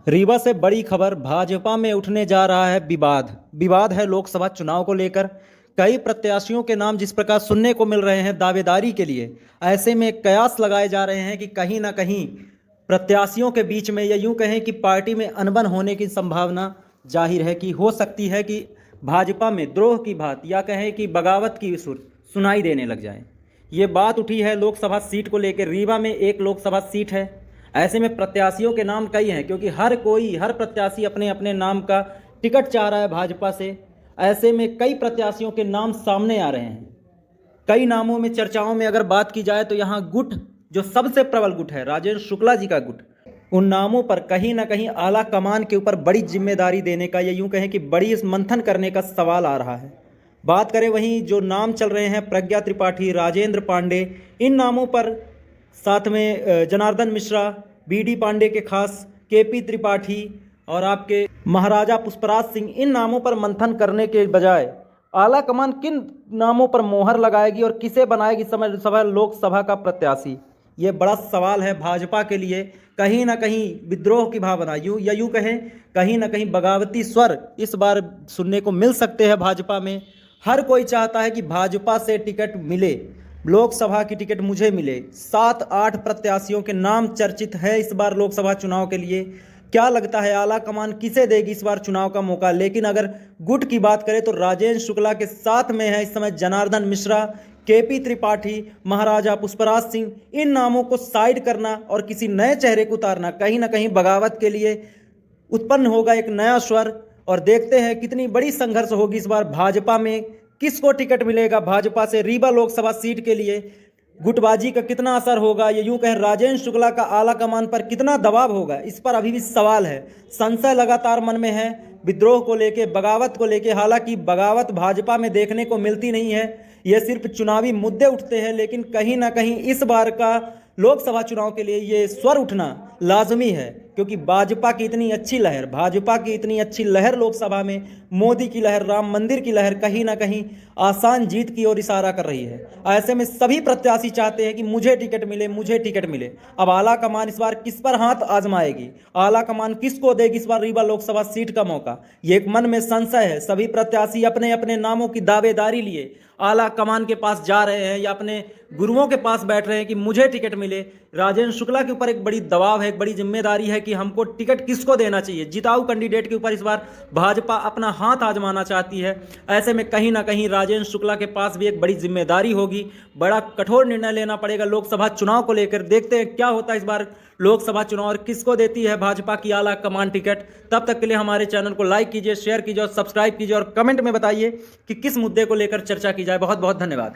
रीवा से बड़ी खबर, भाजपा में उठने जा रहा है विवाद। विवाद है लोकसभा चुनाव को लेकर। कई प्रत्याशियों के नाम जिस प्रकार सुनने को मिल रहे हैं दावेदारी के लिए, ऐसे में कयास लगाए जा रहे हैं कि कहीं ना कहीं प्रत्याशियों के बीच में, या यूं कहें कि पार्टी में अनबन होने की संभावना जाहिर है कि हो सकती है कि भाजपा में द्रोह की बात या कहें कि बगावत की सुर सुनाई देने लग जाए। ये बात उठी है लोकसभा सीट को लेकर। रीवा में एक लोकसभा सीट है। ऐसे में प्रत्याशियों के नाम कई हैं, क्योंकि हर प्रत्याशी अपने अपने नाम का टिकट चाह रहा है भाजपा से। ऐसे में कई प्रत्याशियों के नाम सामने आ रहे हैं। कई नामों में चर्चाओं में अगर बात की जाए तो यहाँ गुट, जो सबसे प्रबल गुट है, राजेंद्र शुक्ला जी का गुट, उन नामों पर कहीं ना कहीं आला कमान के ऊपर बड़ी जिम्मेदारी देने का, या यूं कहें कि बड़ी मंथन करने का सवाल आ रहा है। बात करें वहीं जो नाम चल रहे हैं, प्रज्ञा त्रिपाठी, राजेंद्र पांडे, इन नामों पर, साथ में जनार्दन मिश्रा, बीडी पांडे के खास, केपी त्रिपाठी और आपके महाराजा पुष्पराज सिंह, इन नामों पर मंथन करने के बजाय आला कमान किन नामों पर मोहर लगाएगी और किसे बनाएगी समय लोकसभा का प्रत्याशी, ये बड़ा सवाल है भाजपा के लिए। कहीं ना कहीं विद्रोह की भावना, यूं कहें कहीं ना कहीं बगावती स्वर इस बार सुनने को मिल सकते हैं भाजपा में। हर कोई चाहता है कि भाजपा से टिकट मिले, लोकसभा की टिकट मुझे मिले। 7-8 प्रत्याशियों के नाम चर्चित है इस बार लोकसभा चुनाव के लिए। क्या लगता है आला कमान किसे देगी इस बार चुनाव का मौका? लेकिन अगर गुट की बात करें तो राजेंद्र शुक्ला के साथ में है इस समय जनार्दन मिश्रा, केपी त्रिपाठी, महाराजा पुष्पराज सिंह। इन नामों को साइड करना और किसी नए चेहरे को उतारना कहीं ना कहीं बगावत के लिए उत्पन्न होगा एक नया स्वर। और देखते हैं कितनी बड़ी संघर्ष होगी इस बार भाजपा में, किसको टिकट मिलेगा भाजपा से रीवा लोकसभा सीट के लिए। गुटबाजी का कितना असर होगा, ये यूं कहें राजेंद्र शुक्ला का आला कमान पर कितना दबाव होगा, इस पर अभी भी सवाल है। संशय लगातार मन में है विद्रोह को लेके, बगावत को लेके। हालांकि बगावत भाजपा में देखने को मिलती नहीं है, ये सिर्फ चुनावी मुद्दे उठते हैं। लेकिन कहीं ना कहीं इस बार का लोकसभा चुनाव के लिए ये स्वर उठना लाजमी है, क्योंकि भाजपा की इतनी अच्छी लहर लोकसभा में, मोदी की लहर, राम मंदिर की लहर कहीं ना कहीं आसान जीत की ओर इशारा कर रही है। ऐसे में सभी प्रत्याशी चाहते हैं कि मुझे टिकट मिले। अब आला कमान इस बार किस पर हाथ आजमाएगी, आला कमान किसको देगी इस बार रीवा लोकसभा सीट का मौका, ये एक मन में संशय है। सभी प्रत्याशी अपने अपने नामों की दावेदारी लिए आला कमान के पास जा रहे हैं या अपने गुरुओं के पास बैठ रहे हैं कि मुझे टिकट मिले। राजेंद्र शुक्ला के ऊपर एक बड़ी दबाव है, एक बड़ी जिम्मेदारी है कि हमको टिकट किसको देना चाहिए। जिताऊ कैंडिडेट के ऊपर इस बार भाजपा अपना हाथ आजमाना चाहती है। ऐसे में कहीं ना कहीं राजेंद्र शुक्ला के पास भी एक बड़ी जिम्मेदारी होगी, बड़ा कठोर निर्णय लेना पड़ेगा लोकसभा चुनाव को लेकर। देखते हैं क्या होता है इस बार लोकसभा चुनाव और किसको देती है भाजपा की आला कमान टिकट। तब तक के लिए हमारे चैनल को लाइक कीजिए, शेयर कीजिए और सब्सक्राइब कीजिए, और कमेंट में बताइए कि किस मुद्दे को लेकर चर्चा की जाए। बहुत बहुत धन्यवाद।